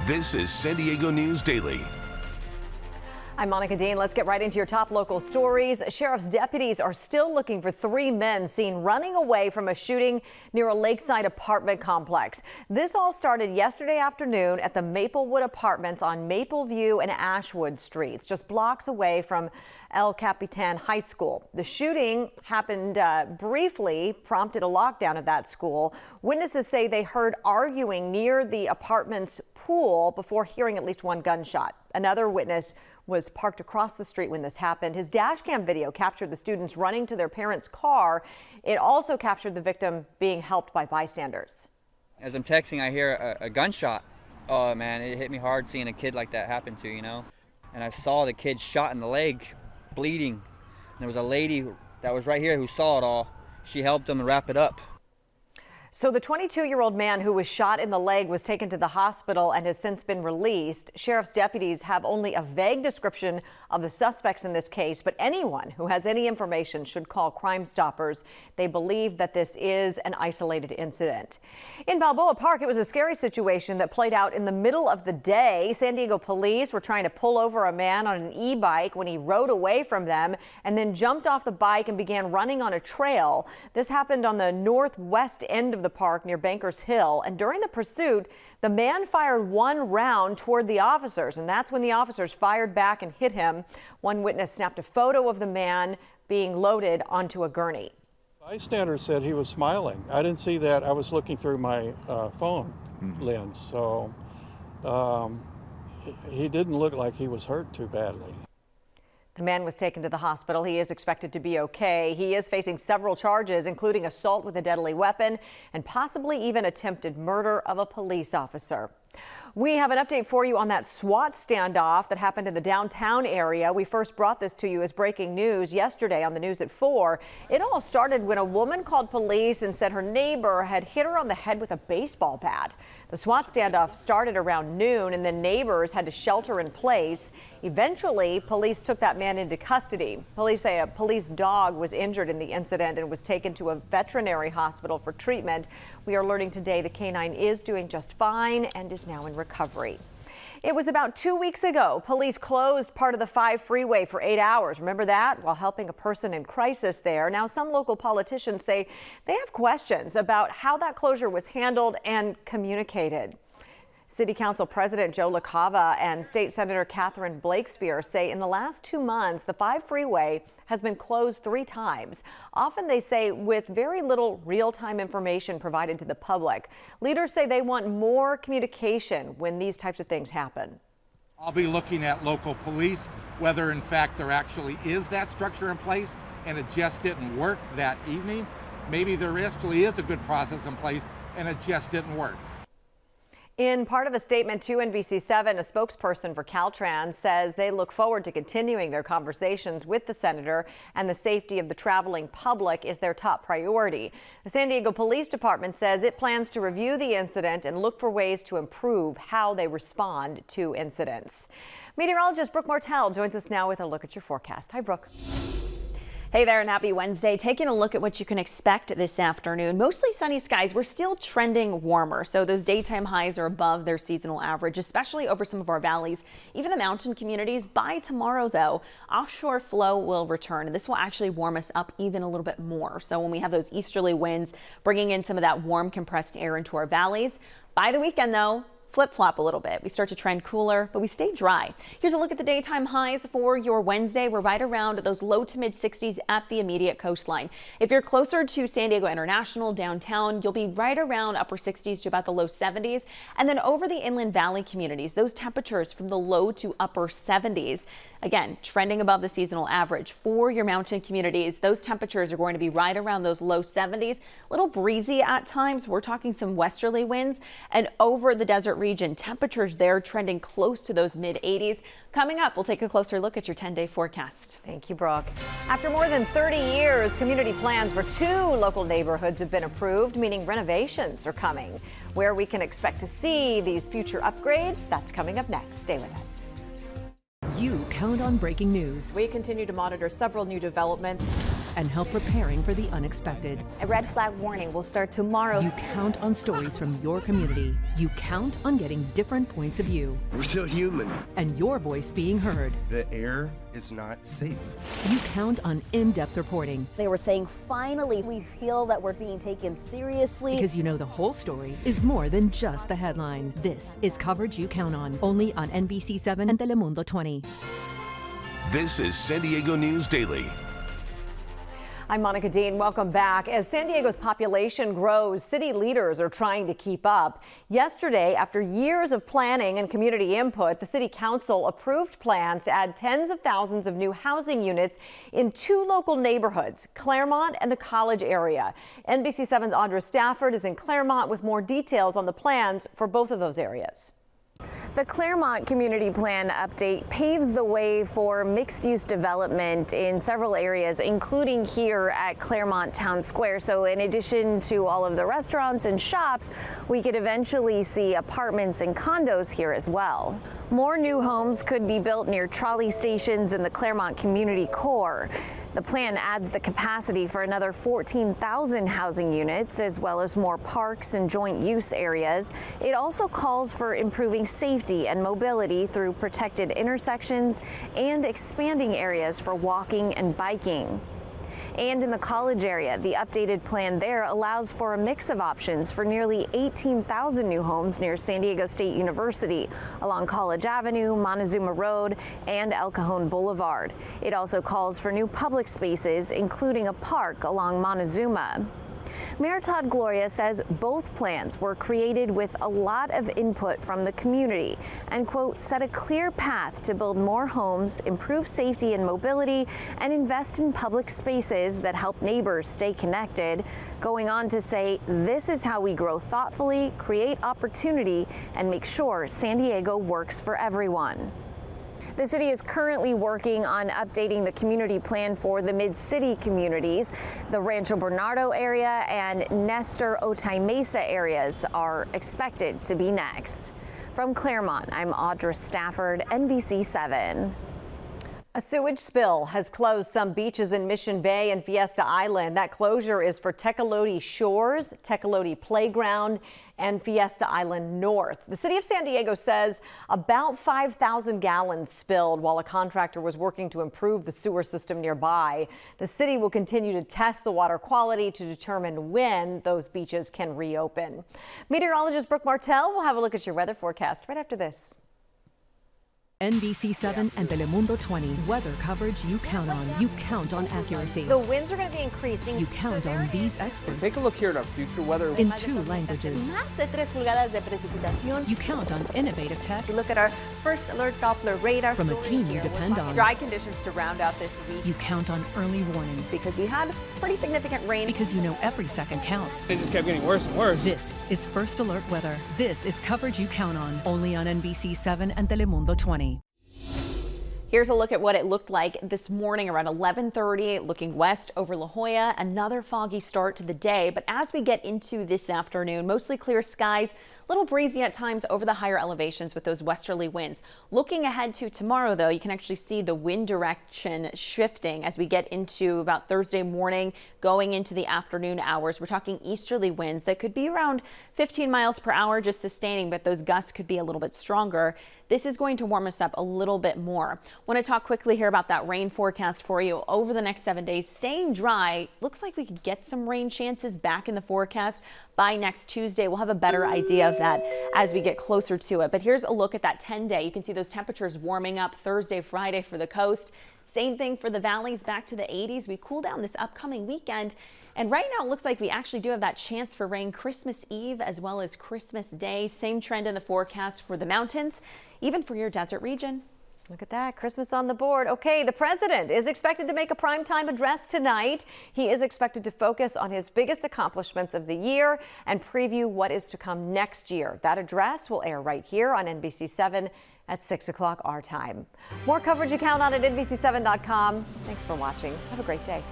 This is San Diego News Daily. I'm Monica Dean. Let's get right into your top local stories. Sheriff's deputies are still looking for 3 men seen running away from a shooting near a Lakeside apartment complex. This all started yesterday afternoon at the Maplewood Apartments on Mapleview and Ashwood Streets, just blocks away from El Capitan High School. The shooting happened briefly, prompted a lockdown of that school. Witnesses say they heard arguing near the apartment's pool before hearing at least one gunshot. Another witness was parked across the street when this happened. His dash cam video captured the students running to their parents' car. It also captured the victim being helped by bystanders. As I'm texting, I hear a gunshot. Oh man, it hit me hard seeing a kid like that happen to, And I saw the kid shot in the leg, bleeding. And there was a lady that was right here who saw it all. She helped him wrap it up. So the 22-year-old man who was shot in the leg was taken to the hospital and has since been released. Sheriff's deputies have only a vague description of the suspects in this case, but anyone who has any information should call Crime Stoppers. They believe that this is an isolated incident. In Balboa Park, it was a scary situation that played out in the middle of the day. San Diego police were trying to pull over a man on an e-bike when he rode away from them and then jumped off the bike and began running on a trail. This happened on the northwest end of the park near Bankers Hill, and during the pursuit, the man fired one round toward the officers, and that's when the officers fired back and hit him. One witness snapped a photo of the man being loaded onto a gurney. Bystander said he was smiling. I didn't see that. I was looking through my phone lens, so he didn't look like he was hurt too badly. The man was taken to the hospital. He is expected to be okay. He is facing several charges, including assault with a deadly weapon and possibly even attempted murder of a police officer. We have an update for you on that SWAT standoff that happened in the downtown area. We first brought this to you as breaking news yesterday on the news at 4. It all started when a woman called police and said her neighbor had hit her on the head with a baseball bat. The SWAT standoff started around noon, and then neighbors had to shelter in place. Eventually, police took that man into custody. Police say a police dog was injured in the incident and was taken to a veterinary hospital for treatment. We are learning today the canine is doing just fine and is now in recovery. It was about 2 weeks ago. Police closed part of the 5 freeway for 8 hours. Remember that? While helping a person in crisis there. Now, some local politicians say they have questions about how that closure was handled and communicated. City Council President Joe LaCava and State Senator Catherine Blakespear say in the last 2 months, the 5 freeway has been closed 3 times. Often, they say, with very little real-time information provided to the public. Leaders say they want more communication when these types of things happen. I'll be looking at local police, whether in fact there actually is that structure in place and it just didn't work that evening. Maybe there actually is a good process in place and it just didn't work. In part of a statement to NBC7, a spokesperson for Caltrans says they look forward to continuing their conversations with the senator, and the safety of the traveling public is their top priority. The San Diego Police Department says it plans to review the incident and look for ways to improve how they respond to incidents. Meteorologist Brooke Martell joins us now with a look at your forecast. Hi, Brooke. Hey there and happy Wednesday. Taking a look at what you can expect this afternoon. Mostly sunny skies. We're still trending warmer, so those daytime highs are above their seasonal average, especially over some of our valleys, even the mountain communities. By tomorrow, though, offshore flow will return, and this will actually warm us up even a little bit more. So when we have those easterly winds bringing in some of that warm compressed air into our valleys, by the weekend, though, flip-flop a little bit. We start to trend cooler, but we stay dry. Here's a look at the daytime highs for your Wednesday. We're right around those low to mid 60s at the immediate coastline. If you're closer to San Diego International downtown, you'll be right around upper 60s to about the low 70s. And then over the inland valley communities, those temperatures from the low to upper 70s. Again, trending above the seasonal average. For your mountain communities, those temperatures are going to be right around those low 70s. A little breezy at times. We're talking some westerly winds. And over the desert region, temperatures there trending close to those mid 80s. Coming up, we'll take a closer look at your 10-day forecast. Thank you, Brooke. After more than 30 years, community plans for 2 local neighborhoods have been approved, meaning renovations are coming. Where we can expect to see these future upgrades, that's coming up next. Stay with us. You count on breaking news. We continue to monitor several new developments. and help preparing for the unexpected. A red flag warning will start tomorrow. You count on stories from your community. You count on getting different points of view. We're still human. And your voice being heard. The air is not safe. You count on in-depth reporting. They were saying, finally, we feel that we're being taken seriously. Because you know the whole story is more than just the headline. This is coverage you count on, only on NBC 7 and Telemundo 20. This is San Diego News Daily. I'm Monica Dean. Welcome back. As San Diego's population grows, city leaders are trying to keep up. Yesterday, after years of planning and community input, the city council approved plans to add tens of thousands of new housing units in 2 local neighborhoods, Claremont and the College area. NBC 7's Audra Stafford is in Claremont with more details on the plans for both of those areas. The Claremont Community Plan update paves the way for mixed-use development in several areas, including here at Claremont Town Square. So in addition to all of the restaurants and shops, we could eventually see apartments and condos here as well. More new homes could be built near trolley stations in the Claremont Community Core. The plan adds the capacity for another 14,000 housing units, as well as more parks and joint use areas. It also calls for improving safety and mobility through protected intersections and expanding areas for walking and biking. And in the College area, the updated plan there allows for a mix of options for nearly 18,000 new homes near San Diego State University, along College Avenue, Montezuma Road, and El Cajon Boulevard. It also calls for new public spaces, including a park along Montezuma. Mayor Todd Gloria says both plans were created with a lot of input from the community and, quote, set a clear path to build more homes, improve safety and mobility, and invest in public spaces that help neighbors stay connected. Going on to say, this is how we grow thoughtfully, create opportunity, and make sure San Diego works for everyone. The city is currently working on updating the community plan for the mid-city communities. The Rancho Bernardo area and Nestor Otay Mesa areas are expected to be next. From Claremont, I'm Audra Stafford, NBC 7. A sewage spill has closed some beaches in Mission Bay and Fiesta Island. That closure is for Tecolote Shores, Tecolote Playground, and Fiesta Island North. The city of San Diego says about 5,000 gallons spilled while a contractor was working to improve the sewer system nearby. The city will continue to test the water quality to determine when those beaches can reopen. Meteorologist Brooke Martell will have a look at your weather forecast right after this. NBC 7 and Telemundo 20. Weather coverage you count on. You count on accuracy. The winds are going to be increasing. You count on these experts. Take a look here at our future weather. In 2 languages. Más de 3 pulgadas de precipitación. You count on innovative tech. Look at our first alert Doppler radar. From a team you depend on. Dry conditions to round out this week. You count on early warnings. Because we had pretty significant rain. Because you know every second counts. It just kept getting worse and worse. This is First Alert Weather. This is coverage you count on. Only on NBC 7 and Telemundo 20. Here's a look at what it looked like this morning around 11:30, looking west over La Jolla. Another foggy start to the day, but as we get into this afternoon, mostly clear skies, a little breezy at times over the higher elevations with those westerly winds. Looking ahead to tomorrow, though, you can actually see the wind direction shifting as we get into about Thursday morning, going into the afternoon hours. We're talking easterly winds that could be around 15 miles per hour, just sustaining, but those gusts could be a little bit stronger. This is going to warm us up a little bit more. Want to talk quickly here about that rain forecast for you over the next 7 days. Staying dry. Looks like we could get some rain chances back in the forecast by next Tuesday. We'll have a better idea of that as we get closer to it. But here's a look at that 10-day. You can see those temperatures warming up Thursday, Friday for the coast. Same thing for the valleys, back to the 80s. We cool down this upcoming weekend. And right now it looks like we actually do have that chance for rain Christmas Eve as well as Christmas Day. Same trend in the forecast for the mountains, even for your desert region. Look at that, Christmas on the board. Okay, the president is expected to make a primetime address tonight. He is expected to focus on his biggest accomplishments of the year and preview what is to come next year. That address will air right here on NBC 7 at 6 o'clock our time. More coverage you count on at NBC7.com. Thanks for watching. Have a great day.